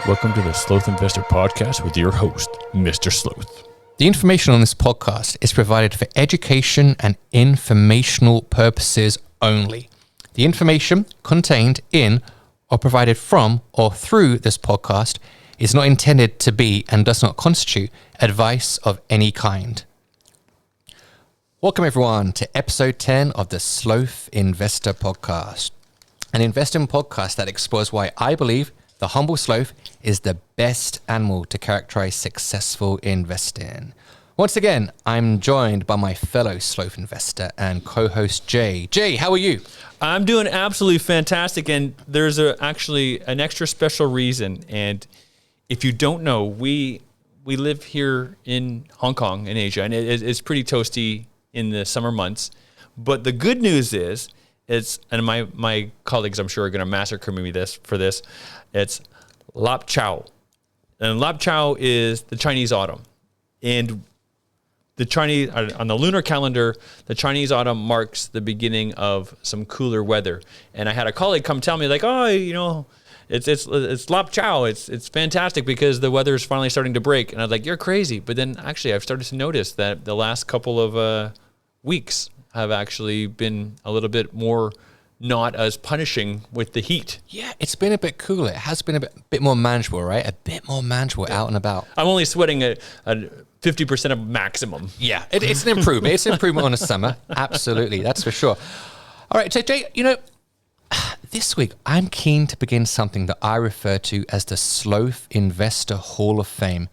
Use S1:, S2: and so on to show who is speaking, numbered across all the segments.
S1: Welcome to the Sloth Investor podcast with your host, Mr. Sloth.
S2: The information on this podcast is provided for education and informational purposes only. The information contained in or provided from or through this podcast is not intended to be and does not constitute advice of any kind. Welcome everyone to episode 10 of the Sloth Investor podcast, an investing podcast that explores why I believe the humble sloth is the best animal to characterize successful investing. Once again, I'm joined by my fellow sloth investor and co-host Jay. Jay, how are you?
S3: I'm doing absolutely fantastic, and there's actually an extra special reason. And if you don't know, we live here in Hong Kong in Asia, and it's pretty toasty in the summer months. But the good news is, and my colleagues I'm sure are going to massacre me for this. It's Lap Chao, and Lap Chao is the Chinese autumn, and the Chinese on the lunar calendar, the Chinese autumn marks the beginning of some cooler weather. And I had a colleague come tell me like, oh, you know, it's Lap Chao, it's fantastic because the weather is finally starting to break. And I was like, you're crazy. But then actually, I've started to notice that the last couple of weeks have actually been a little bit more not as punishing with the heat.
S2: Yeah, it's been a bit cooler. It has been a bit more manageable, right? A bit more manageable out and about.
S3: I'm only sweating a 50% of maximum.
S2: Yeah, it's an improvement. It's an improvement on the summer. Absolutely, that's for sure. All right, so Jay, you know, this week I'm keen to begin something that I refer to as the Sloth Investor Hall of Fame.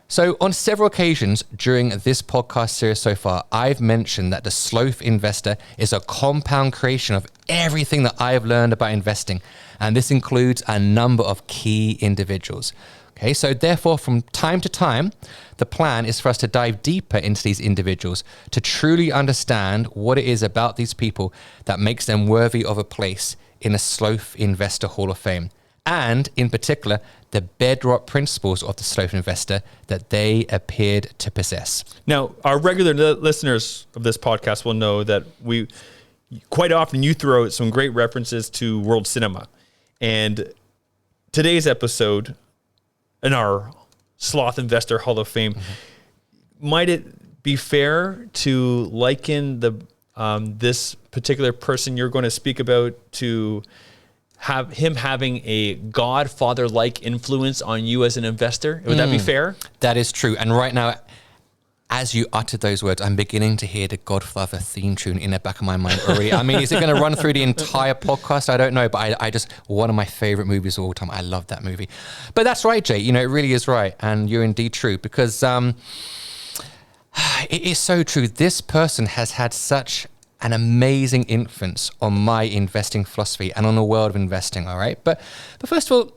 S2: So on several occasions during this podcast series so far, I've mentioned that the Sloth Investor is a compound creation of everything that I have learned about investing. And this includes a number of key individuals. Okay, so therefore, from time to time, the plan is for us to dive deeper into these individuals to truly understand what it is about these people that makes them worthy of a place in the Sloth Investor Hall of Fame. And in particular, the bedrock principles of the Sloth Investor that they appeared to possess.
S3: Now, our regular listeners of this podcast will know that quite often you throw out some great references to world cinema. And today's episode in our Sloth Investor Hall of Fame, might it be fair to liken this particular person you're going to speak about to have him having a godfather-like influence on you as an investor? Would that be fair?
S2: That is true. And right now, as you uttered those words, I'm beginning to hear the Godfather theme tune in the back of my mind already. I mean, is it going to run through the entire podcast? I don't know, but I just, one of my favorite movies of all time. I love that movie. But that's right, Jay. You know, it really is right. And you're indeed true because it is so true. This person has had such an amazing influence on my investing philosophy and on the world of investing, all right? But first of all,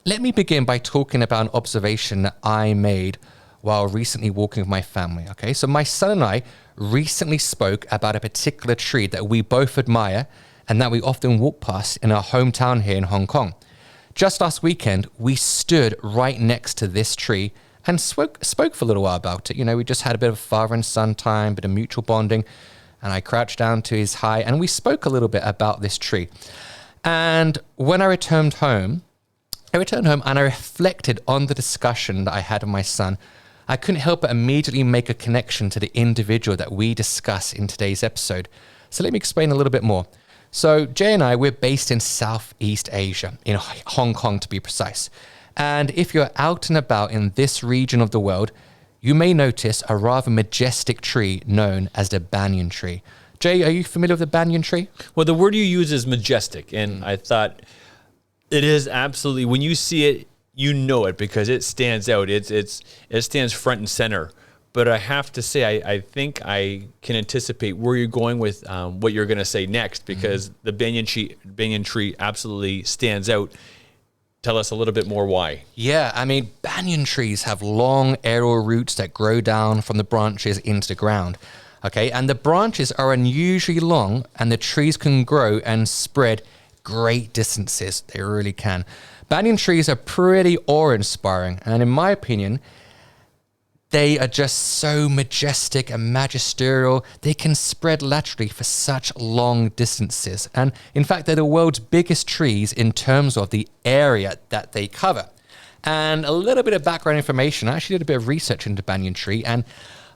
S2: let me begin by talking about an observation that I made while recently walking with my family, okay? So my son and I recently spoke about a particular tree that we both admire and that we often walk past in our hometown here in Hong Kong. Just last weekend, we stood right next to this tree and spoke for a little while about it. You know, we just had a bit of father and son time, a bit of mutual bonding, and I crouched down to his height and we spoke a little bit about this tree. And when I returned home and I reflected on the discussion that I had with my son, I couldn't help but immediately make a connection to the individual that we discuss in today's episode. So let me explain a little bit more. So Jay and I, we're based in Southeast Asia, in Hong Kong to be precise. And if you're out and about in this region of the world, you may notice a rather majestic tree known as the banyan tree. Jay, are you familiar with the banyan tree?
S3: Well, the word you use is majestic, and I thought it is absolutely, when you see it, you know it because it stands out. It stands front and center. But I have to say, I think I can anticipate where you're going with what you're going to say next because the banyan tree absolutely stands out. Tell us a little bit more why.
S2: Yeah, I mean, banyan trees have long aerial roots that grow down from the branches into the ground. Okay, and the branches are unusually long and the trees can grow and spread great distances. They really can. Banyan trees are pretty awe-inspiring, and in my opinion, they are just so majestic and magisterial. They can spread laterally for such long distances. And in fact, they're the world's biggest trees in terms of the area that they cover. And a little bit of background information. I actually did a bit of research into banyan tree, and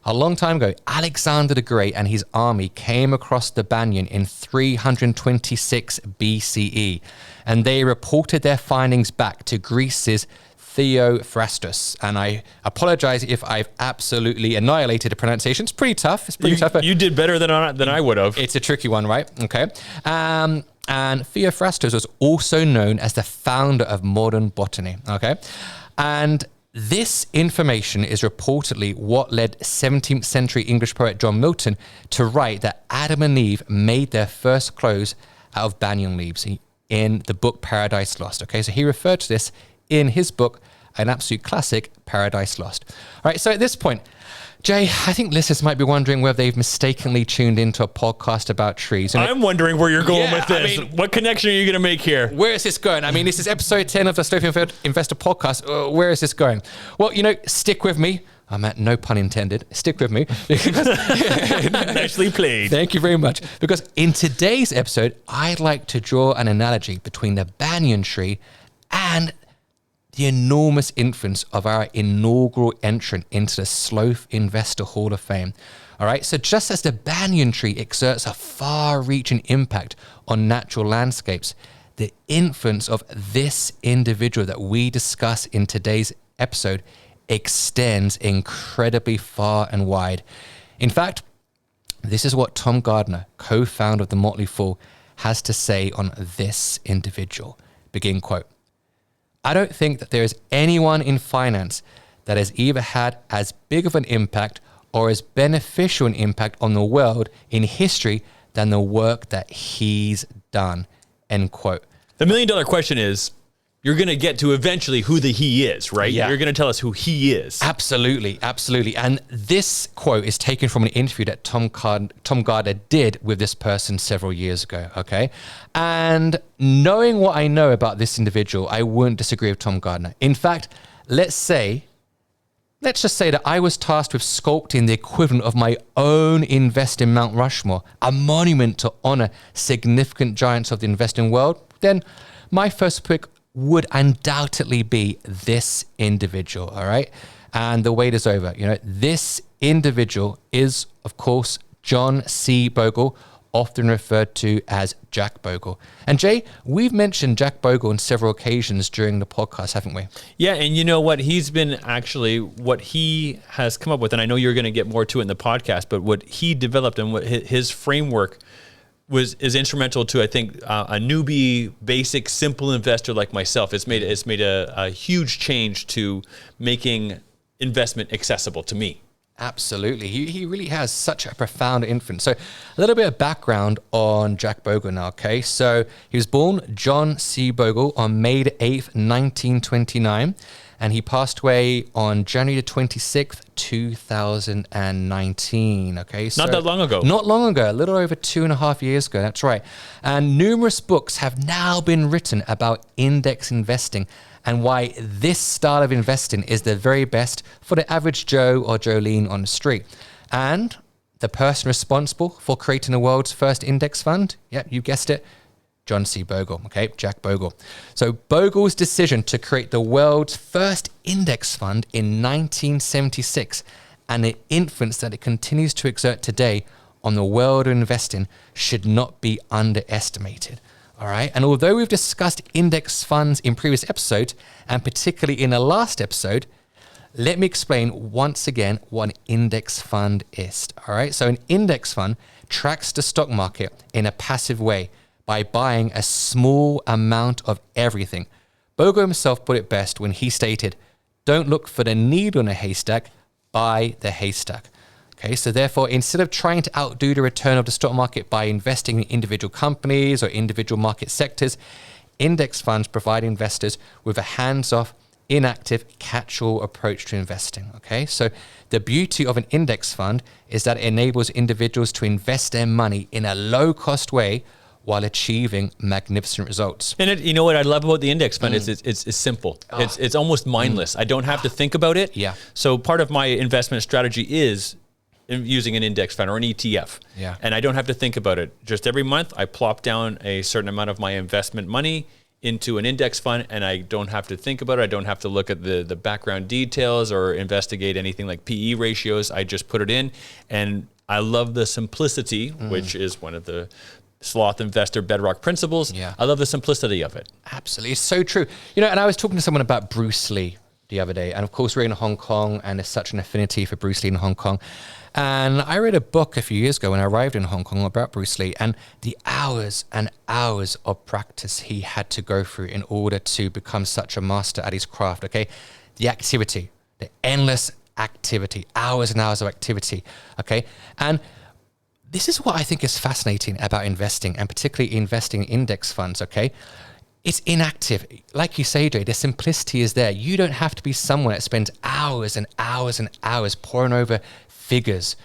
S2: a long time ago, Alexander the Great and his army came across the banyan in 326 BCE, and they reported their findings back to Greece's Theophrastus. And I apologize if I've absolutely annihilated the pronunciation. It's pretty tough. It's pretty tough. But
S3: you did better than I would have.
S2: it's a tricky one, right? Okay. And Theophrastus was also known as the founder of modern botany. Okay. And this information is reportedly what led 17th century English poet John Milton to write that Adam and Eve made their first clothes out of banyan leaves in the book Paradise Lost. Okay, so he referred to this in his book, an absolute classic, Paradise Lost. All right, so at this point, Jay, I think listeners might be wondering whether they've mistakenly tuned into a podcast about trees. And
S3: I'm wondering where you're going with this.
S2: I mean,
S3: what connection are you going to make here?
S2: where is this going? I mean, this is episode 10 of the Sloth Investor podcast. Where is this going? Well, stick with me. I meant no pun intended. Stick with me.
S3: Nicely played.
S2: Thank you very much. Because in today's episode, I'd like to draw an analogy between the banyan tree and the enormous influence of our inaugural entrant into the Sloth Investor Hall of Fame. All right, so just as the banyan tree exerts a far-reaching impact on natural landscapes, the influence of this individual that we discuss in today's episode extends incredibly far and wide. In fact, this is what Tom Gardner, co-founder of the Motley Fool, has to say on this individual. Begin quote. I don't think that there is anyone in finance that has either had as big of an impact or as beneficial an impact on the world in history than the work that he's done. End quote.
S3: The $1 million question is, you're going to get to eventually who the he is, right?
S2: Yeah.
S3: You're going to tell us who he is.
S2: Absolutely, absolutely. And this quote is taken from an interview that Tom Gardner did with this person several years ago, okay? And knowing what I know about this individual, I wouldn't disagree with Tom Gardner. In fact, let's just say that I was tasked with sculpting the equivalent of my own invest in Mount Rushmore, a monument to honor significant giants of the investing world, then my first pick would undoubtedly be this individual, all right? And the wait is over. This individual is, of course, John C. Bogle, often referred to as Jack Bogle. And Jay, we've mentioned Jack Bogle on several occasions during the podcast, haven't we?
S3: Yeah, and you know what? He's been actually, what he has come up with, and I know you're going to get more to it in the podcast, but what he developed and what his framework is instrumental to, I think, a newbie, basic, simple investor like myself. It's made a huge change to making investment accessible to me.
S2: Absolutely. He really has such a profound influence. So a little bit of background on Jack Bogle now, okay? So he was born John C. Bogle on May 8th, 1929, and he passed away on January the 26th, 2019, okay? So
S3: Not that long ago.
S2: Not long ago, a little over 2.5 years ago, that's right. And numerous books have now been written about index investing and why this style of investing is the very best for the average Joe or Jolene on the street. And the person responsible for creating the world's first index fund, yep, you guessed it, John C. Bogle, okay, Jack Bogle. So Bogle's decision to create the world's first index fund in 1976 and the influence that it continues to exert today on the world of investing should not be underestimated. All right. And although we've discussed index funds in previous episodes, and particularly in the last episode, let me explain once again what an index fund is. All right. So an index fund tracks the stock market in a passive way by buying a small amount of everything. Bogle himself put it best when he stated, "Don't look for the needle in a haystack, buy the haystack." Okay, so therefore, instead of trying to outdo the return of the stock market by investing in individual companies or individual market sectors, index funds provide investors with a hands-off, inactive, catch-all approach to investing. Okay, so the beauty of an index fund is that it enables individuals to invest their money in a low-cost way while achieving magnificent results.
S3: And you know what I love about the index fund is it's simple. It's almost mindless. I don't have to think about it.
S2: Yeah.
S3: So part of my investment strategy is using an index fund or an ETF.
S2: Yeah.
S3: And I don't have to think about it. Just every month I plop down a certain amount of my investment money into an index fund, and I don't have to think about it. I don't have to look at the background details or investigate anything like PE ratios. I just put it in, and I love the simplicity, which is one of the Sloth Investor bedrock principles.
S2: Yeah.
S3: I love the simplicity of it.
S2: Absolutely. It's so true. And I was talking to someone about Bruce Lee the other day. And of course, we're in Hong Kong, and there's such an affinity for Bruce Lee in Hong Kong. And I read a book a few years ago when I arrived in Hong Kong about Bruce Lee, and the hours and hours of practice he had to go through in order to become such a master at his craft, okay? The activity, the endless activity, hours and hours of activity, okay? And this is what I think is fascinating about investing, and particularly investing in index funds, okay? It's inactive. Like you say, Jay, the simplicity is there. You don't have to be someone that spends hours and hours and hours poring over figures,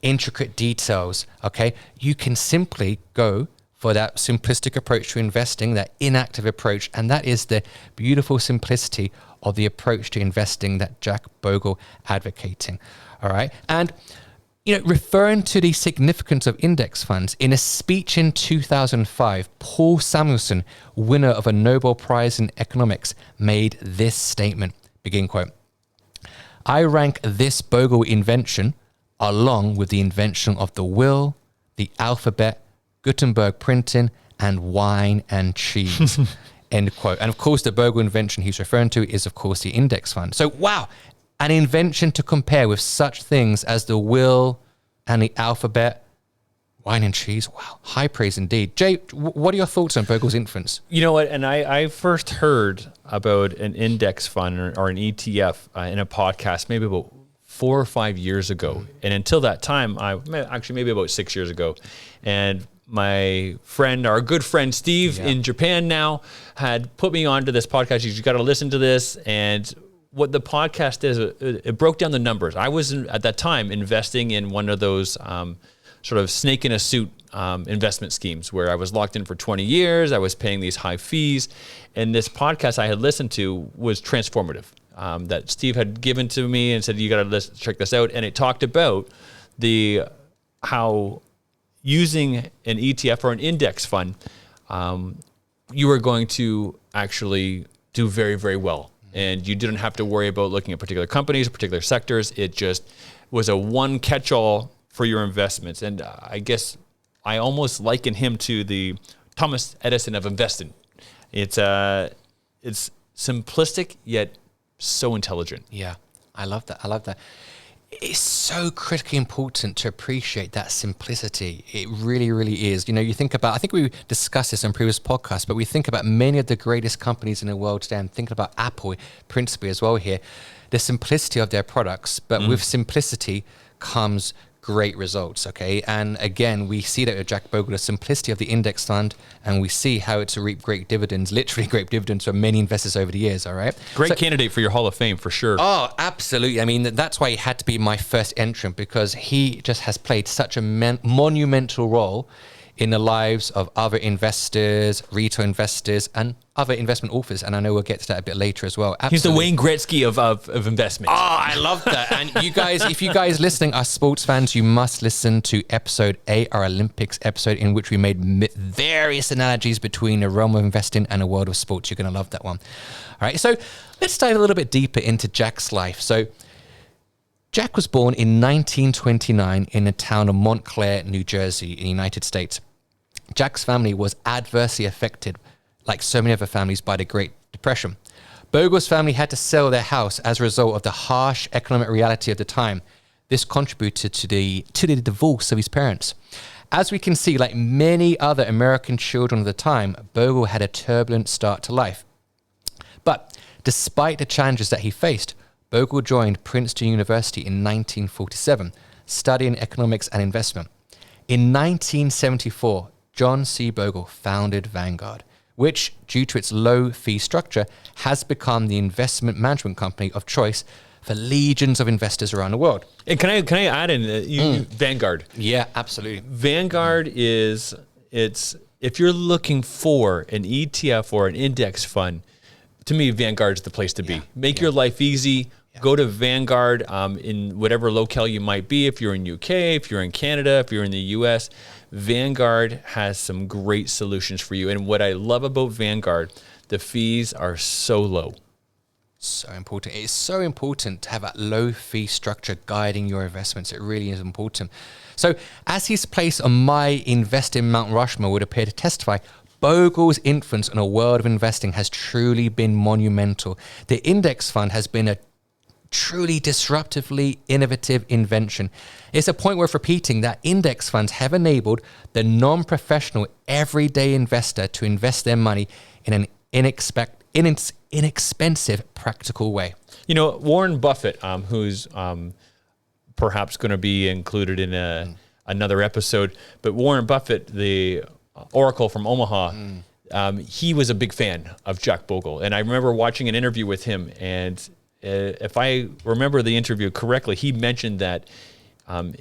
S2: intricate details, okay? You can simply go for that simplistic approach to investing, that inactive approach, and that is the beautiful simplicity of the approach to investing that Jack Bogle advocating, all right? And referring to the significance of index funds, in a speech in 2005, Paul Samuelson, winner of a Nobel Prize in economics, made this statement, begin quote, "I rank this Bogle invention along with the invention of the will, the alphabet, Gutenberg printing, and wine and cheese," end quote. And of course, the Bogle invention he's referring to is, of course, the index fund. So, wow. An invention to compare with such things as the will and the alphabet, wine and cheese. Wow, high praise indeed. Jay, what are your thoughts on Bogle's influence?
S3: You know what? And I first heard about an index fund or an ETF in a podcast maybe about 4 or 5 years ago. And until that time, maybe about 6 years ago. And my friend, our good friend Steve in Japan now, had put me onto this podcast. You got to listen to this. And what the podcast is, it broke down the numbers. I was at that time investing in one of those sort of snake in a suit investment schemes where I was locked in for 20 years. I was paying these high fees. And this podcast I had listened to was transformative, that Steve had given to me and said, you got to check this out. And it talked about how using an ETF or an index fund, you were going to actually do very, very well. And you didn't have to worry about looking at particular companies or particular sectors. It just was a one catch-all for your investments. And I guess I almost liken him to the Thomas Edison of investing. It's simplistic, yet so intelligent.
S2: Yeah, I love that. I love that. It's so critically important to appreciate that simplicity. It really, really is. You think about, I think we discussed this on previous podcasts, but we think about many of the greatest companies in the world today, and thinking about Apple principally as well here, the simplicity of their products, but with simplicity comes great results, okay? And again, we see that with Jack Bogle, the simplicity of the index fund, and we see how it's reaped great dividends, literally great dividends for many investors over the years, all right?
S3: Great candidate for your Hall of Fame, for sure.
S2: Oh, absolutely. I mean, that's why he had to be my first entrant, because he just has played such a monumental role in the lives of other investors, retail investors, and other investment authors. And I know we'll get to that a bit later as well. Absolutely.
S3: He's the Wayne Gretzky of investment.
S2: Oh, I love that. And you guys, if you guys listening are sports fans, you must listen to episode 8, our Olympics episode, in which we made various analogies between the realm of investing and the world of sports. You're going to love that one. All right. So let's dive a little bit deeper into Jack's life. So Jack was born in 1929 in the town of Montclair, New Jersey, in the United States. Jack's family was adversely affected, like so many other families, by the Great Depression. Bogle's family had to sell their house as a result of the harsh economic reality of the time. This contributed to the divorce of his parents. As we can see, like many other American children of the time, Bogle had a turbulent start to life. But despite the challenges that he faced, Bogle joined Princeton University in 1947, studying economics and investment. In 1974, John C. Bogle founded Vanguard, which, due to its low fee structure, has become the investment management company of choice for legions of investors around the world.
S3: And can I add in Vanguard?
S2: Yeah, absolutely.
S3: Vanguard is, if you're looking for an ETF or an index fund, to me, Vanguard's the place to be. Make your life easy. Go to Vanguard in whatever locale you might be. If you're in UK, if you're in Canada, if you're in the US, Vanguard has some great solutions for you. And what I love about Vanguard, the fees are so low.
S2: So important. It's so important to have that low fee structure guiding your investments. It really is important. So as his place on my investing Mount Rushmore would appear to testify, Bogle's influence on a world of investing has truly been monumental. The index fund has been a truly disruptively innovative invention. It's a point worth repeating that index funds have enabled the non-professional everyday investor to invest their money in an inexpensive, practical way.
S3: You know, Warren Buffett, who's perhaps going to be included in another episode, but Warren Buffett, the Oracle from Omaha, he was a big fan of Jack Bogle. And I remember watching an interview with him, and if I remember the interview correctly, he mentioned that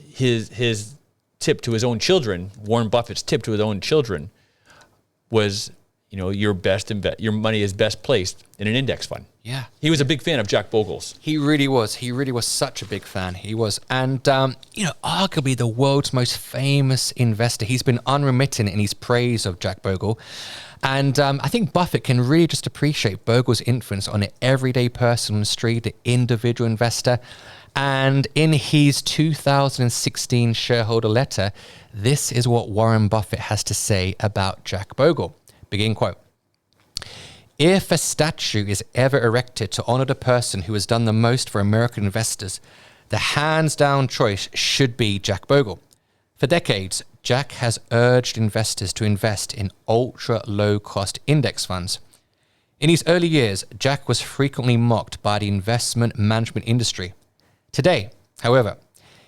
S3: his tip to his own children, Warren Buffett's tip to his own children, was, you know, your money is best placed in an index fund.
S2: Yeah.
S3: He was a big fan of Jack Bogle's.
S2: He really was. He really was such a big fan. He was. And, you know, arguably the world's most famous investor. He's been unremitting in his praise of Jack Bogle. And I think Buffett can really just appreciate Bogle's influence on the everyday person on the street, the individual investor. And in his 2016 shareholder letter, this is what Warren Buffett has to say about Jack Bogle. Begin quote. If a statue is ever erected to honor the person who has done the most for American investors, the hands-down choice should be Jack Bogle. For decades, Jack has urged investors to invest in ultra-low-cost index funds. In his early years, Jack was frequently mocked by the investment management industry. Today, however,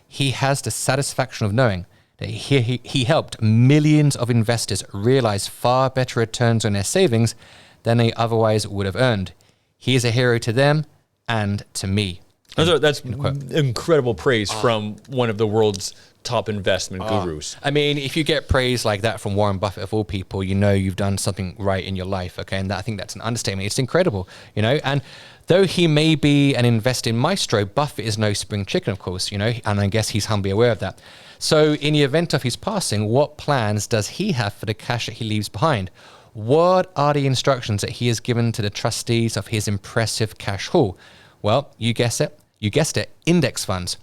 S2: he has the satisfaction of knowing that he helped millions of investors realize far better returns on their savings than they otherwise would have earned. He is a hero to them and to me.
S3: That's incredible praise from one of the world's top investment gurus.
S2: I mean, if you get praise like that from Warren Buffett of all people, you know you've done something right in your life, okay? And I think that's an understatement. It's incredible, you know? And though he may be an investing maestro, Buffett is no spring chicken, of course, you know? And I guess he's humbly aware of that. So in the event of his passing, what plans does he have for the cash that he leaves behind? What are the instructions that he has given to the trustees of his impressive cash haul? Well, you guessed it, index funds.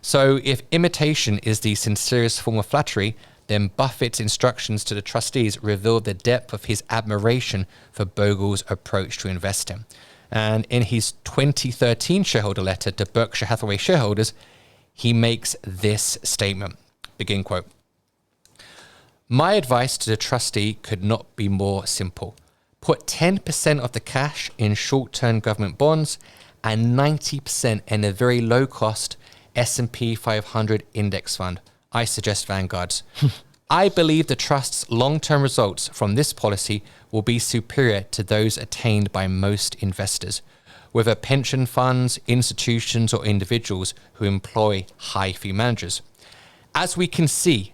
S2: So if imitation is the sincerest form of flattery, then Buffett's instructions to the trustees reveal the depth of his admiration for Bogle's approach to investing. And in his 2013 shareholder letter to Berkshire Hathaway shareholders, he makes this statement. Begin quote. My advice to the trustee could not be more simple. Put 10% of the cash in short-term government bonds and 90% in a very low-cost S&P 500 index fund. I suggest Vanguard's. I believe the trust's long-term results from this policy will be superior to those attained by most investors, whether pension funds, institutions, or individuals who employ high-fee managers. As we can see,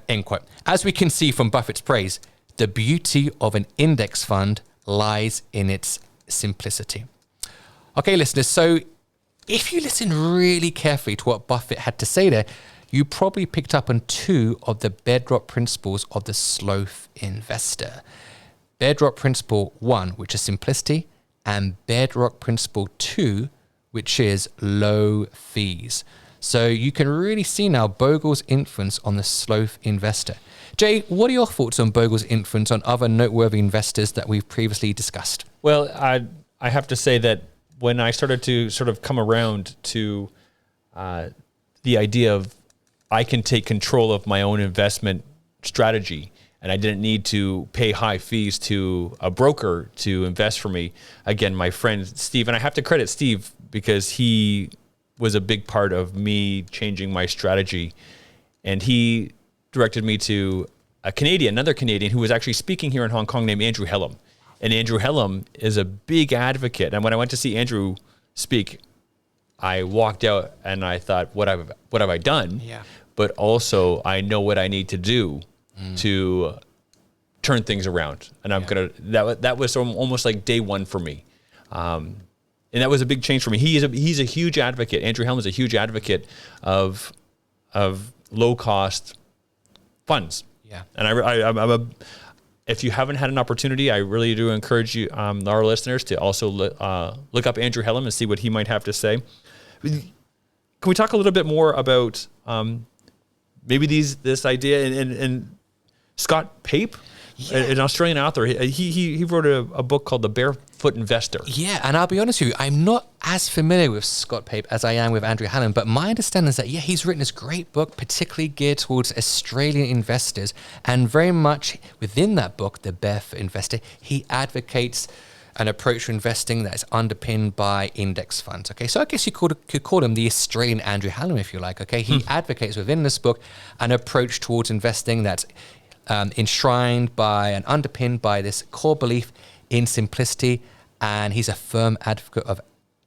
S2: end quote. As we can see from Buffett's praise, the beauty of an index fund lies in its simplicity. Okay, listeners, so if you listen really carefully to what Buffett had to say there, you probably picked up on two of the bedrock principles of the Sloth Investor. Bedrock principle 1, which is simplicity, and bedrock principle 2, which is low fees. So you can really see now Bogle's influence on the Sloth Investor. Jay, what are your thoughts on Bogle's influence on other noteworthy investors that we've previously discussed?
S3: Well, I have to say that when I started to sort of come around to the idea of I can take control of my own investment strategy and I didn't need to pay high fees to a broker to invest for me. Again, my friend Steve, and I have to credit Steve because he was a big part of me changing my strategy. And he directed me to another Canadian who was actually speaking here in Hong Kong named Andrew Hellam. And Andrew Hellam is a big advocate. And when I went to see Andrew speak, I walked out and I thought, what have I done?
S2: Yeah.
S3: But also I know what I need to do to turn things around. And I'm that was almost like day one for me. And that was a big change for me. He's a huge advocate. Andrew Helm is a huge advocate of low cost funds.
S2: Yeah.
S3: And if you haven't had an opportunity, I really do encourage you, our listeners, to also look up Andrew Hallam and see what he might have to say. Can we talk a little bit more about maybe this idea and Scott Pape, an Australian author? He wrote a book called The Barefoot Investor.
S2: Yeah, and I'll be honest with you, I'm not as familiar with Scott Pape as I am with Andrew Hallam, but my understanding is that, he's written this great book, particularly geared towards Australian investors, and very much within that book, The Barefoot Investor, he advocates an approach to investing that is underpinned by index funds. Okay, so I guess you could call him the Australian Andrew Hallam, if you like. Okay, he advocates within this book an approach towards investing that's enshrined by and underpinned by this core belief in simplicity, and he's a firm advocate of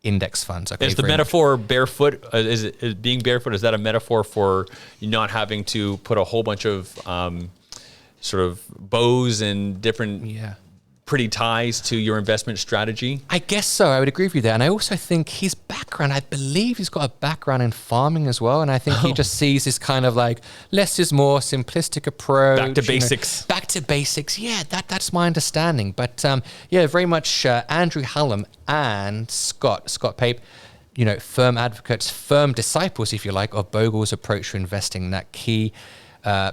S2: index funds. Okay,
S3: is the metaphor barefoot? Is being barefoot? Is that a metaphor for you not having to put a whole bunch of sort of bows and different pretty ties to your investment strategy?
S2: I guess so. I would agree with you there. And I also think his background, I believe he's got a background in farming as well. And I think he just sees this kind of like less is more, simplistic approach.
S3: Back to basics.
S2: Back to basics. Yeah, that's my understanding. But very much Andrew Hallam and Scott Pape, firm advocates, firm disciples, if you like, of Bogle's approach to investing, that key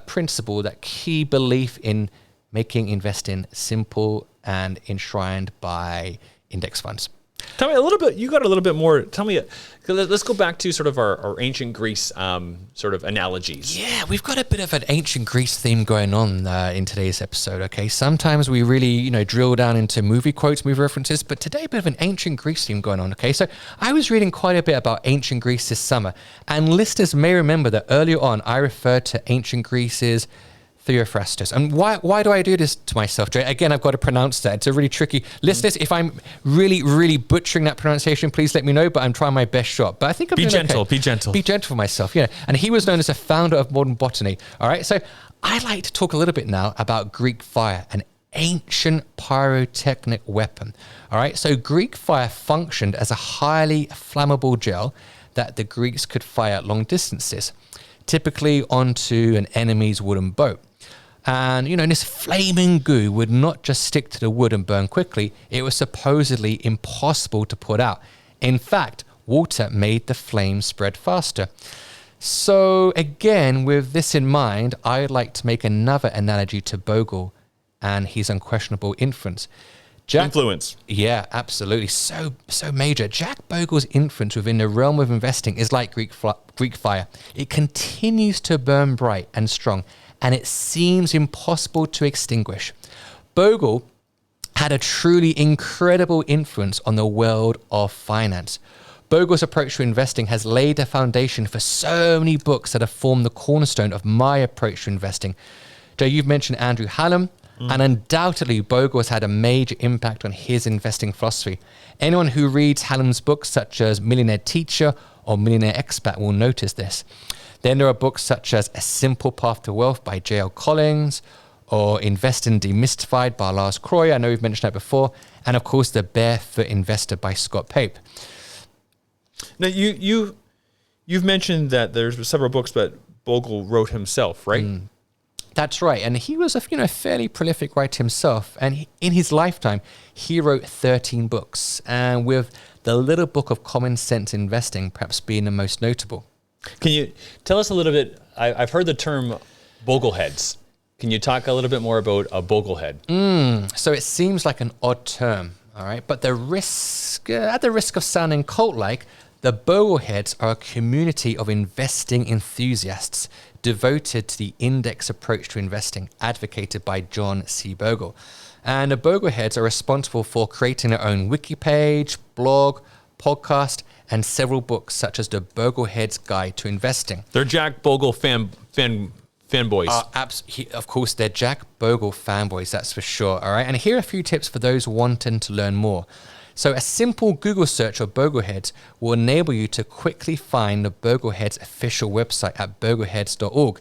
S2: principle, that key belief in making investing simple and enshrined by index funds.
S3: Tell me a little bit, you got a little bit more, tell me, let's go back to sort of our ancient Greece sort of analogies.
S2: Yeah, we've got a bit of an ancient Greece theme going on in today's episode, okay? Sometimes we really, drill down into movie quotes, movie references, but today a bit of an ancient Greece theme going on, okay? So I was reading quite a bit about ancient Greece this summer, and listeners may remember that earlier on I referred to ancient Greece's Theophrastus. And why do I do this to myself, Jay? Again, I've got to pronounce that. It's a really tricky. Listeners, if I'm really, really butchering that pronunciation, please let me know, but I'm trying my best shot. But I think I'm doing okay.
S3: Be gentle.
S2: Be gentle for myself, And he was known as a founder of modern botany. All right. So I'd like to talk a little bit now about Greek fire, an ancient pyrotechnic weapon. All right. So Greek fire functioned as a highly flammable gel that the Greeks could fire at long distances, typically onto an enemy's wooden boat. And, this flaming goo would not just stick to the wood and burn quickly. It was supposedly impossible to put out. In fact, water made the flames spread faster. So again, with this in mind, I'd like to make another analogy to Bogle and his unquestionable influence.
S3: Influence.
S2: Yeah, absolutely. So major. Jack Bogle's influence within the realm of investing is like Greek fire. It continues to burn bright and strong, and it seems impossible to extinguish. Bogle had a truly incredible influence on the world of finance. Bogle's approach to investing has laid the foundation for so many books that have formed the cornerstone of my approach to investing. Joe, you've mentioned Andrew Hallam, and undoubtedly Bogle has had a major impact on his investing philosophy. Anyone who reads Hallam's books, such as Millionaire Teacher or Millionaire Expat, will notice this. Then there are books such as A Simple Path to Wealth by J.L. Collins, or Investing Demystified by Lars Croy. I know we've mentioned that before. And of course, The Barefoot Investor by Scott Pape.
S3: Now, you've mentioned that there's several books that Bogle wrote himself, right?
S2: That's right. And he was a fairly prolific writer himself. And in his lifetime, he wrote 13 books. And with the Little Book of Common Sense Investing perhaps being the most notable.
S3: Can you tell us a little bit? I've heard the term bogleheads. Can you talk a little bit more about a boglehead?
S2: So it seems like an odd term, all right? But at the risk of sounding cult-like, the bogleheads are a community of investing enthusiasts devoted to the index approach to investing advocated by John C. Bogle. And the bogleheads are responsible for creating their own wiki page, blog, podcast, and several books such as the Boglehead's Guide to Investing.
S3: They're Jack Bogle fanboys.
S2: Of course, they're Jack Bogle fanboys, that's for sure. All right, and here are a few tips for those wanting to learn more. So a simple Google search of Bogleheads will enable you to quickly find the Bogleheads official website at bogleheads.org.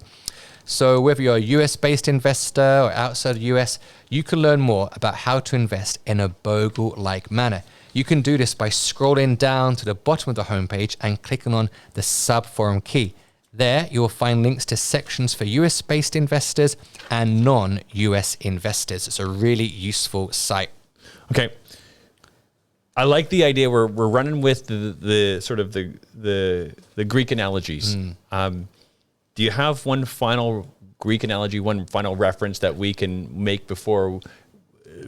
S2: So whether you're a US-based investor or outside the US, you can learn more about how to invest in a Bogle-like manner. You can do this by scrolling down to the bottom of the homepage and clicking on the subforum key. There, you will find links to sections for US-based investors and non-US investors. It's a really useful site.
S3: Okay. I like the idea we're running with the sort of the Greek analogies. Do you have one final Greek analogy, one final reference that we can make before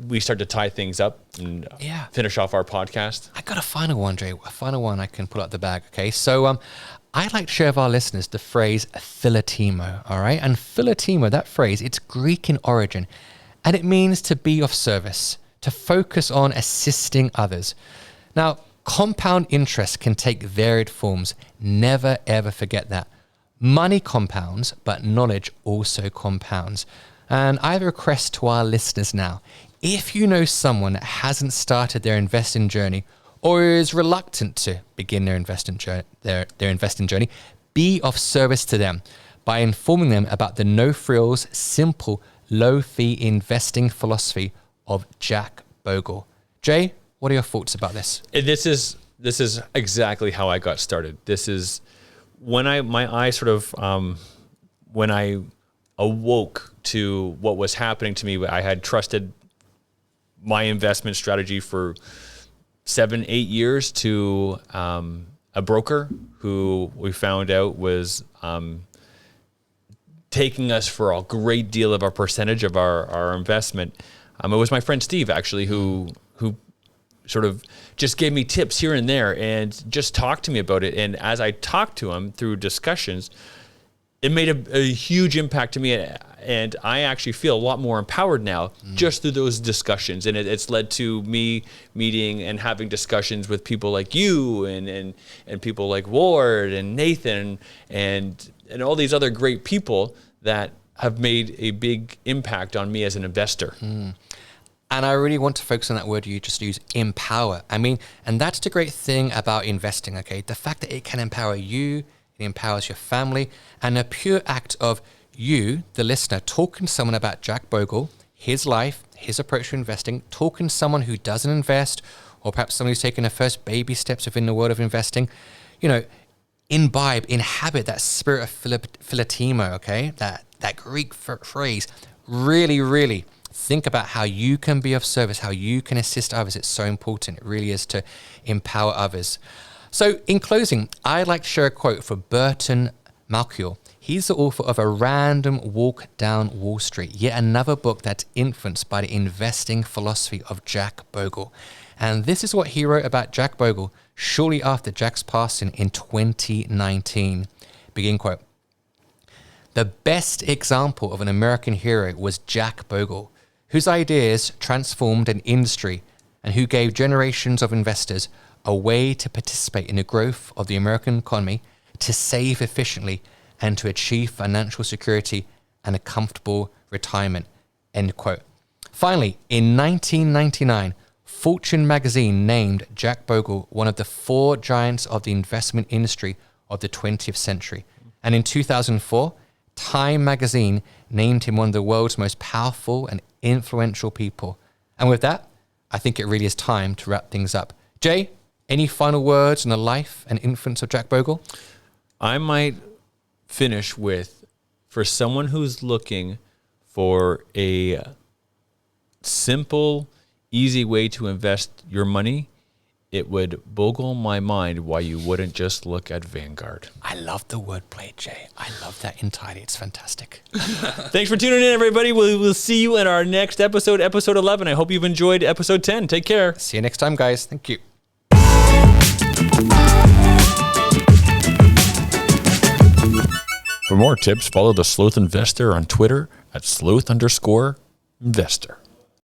S3: we start to tie things up and finish off our podcast?
S2: I got a final one, Jay. A final one I can pull out the bag. Okay, so I'd like to share with our listeners the phrase philatimo. All right, and philatimo, that phrase, it's Greek in origin, and it means to be of service, to focus on assisting others. Now, compound interest can take varied forms. Never ever forget that. Money compounds, but knowledge also compounds. And I have a request to our listeners now. If you know someone that hasn't started their investing journey or is reluctant to begin their investing journey, be of service to them by informing them about the no-frills, simple, low-fee investing philosophy of Jack Bogle. Jay, what are your thoughts about this?
S3: This is exactly how I got started. This is when when I awoke to what was happening to me. I had trusted my investment strategy for 7-8 years to a broker who we found out was taking us for a great deal of a percentage of our investment. It was my friend Steve, actually, who sort of just gave me tips here and there and just talked to me about it. And as I talked to him through discussions, it made a huge impact to me. And I actually feel a lot more empowered now just through those discussions. And it's led to me meeting and having discussions with people like you and people like Ward and Nathan and all these other great people that have made a big impact on me as an investor.
S2: And I really want to focus on that word you just used, empower. I mean, and that's the great thing about investing, okay? The fact that it can empower you, it empowers your family, and a pure act of you, the listener, talking to someone about Jack Bogle, his life, his approach to investing, talking to someone who doesn't invest, or perhaps someone who's taking the first baby steps within the world of investing, inhabit that spirit of philatimo, okay? That Greek phrase. Really, really think about how you can be of service, how you can assist others. It's so important. It really is to empower others. So in closing, I'd like to share a quote from Burton Malkiel. He's the author of A Random Walk Down Wall Street, yet another book that's influenced by the investing philosophy of Jack Bogle. And this is what he wrote about Jack Bogle shortly after Jack's passing in 2019. Begin quote. The best example of an American hero was Jack Bogle, whose ideas transformed an industry and who gave generations of investors a way to participate in the growth of the American economy, to save efficiently, and to achieve financial security and a comfortable retirement, end quote. Finally, in 1999, Fortune magazine named Jack Bogle one of the 4 giants of the investment industry of the 20th century. And in 2004, Time magazine named him one of the world's most powerful and influential people. And with that, I think it really is time to wrap things up. Jay, any final words on the life and influence of Jack Bogle?
S3: I might finish with, for someone who's looking for a simple, easy way to invest your money, it would bogle my mind why you wouldn't just look at Vanguard.
S2: I love the wordplay, Jay. I love that entirely. It's fantastic.
S3: Thanks for tuning in, everybody. We'll see you in our next episode, episode 11. I hope you've enjoyed episode 10. Take care.
S2: See you next time, guys. Thank you.
S1: For more tips, follow the Sloth Investor on Twitter at @Sloth_Investor.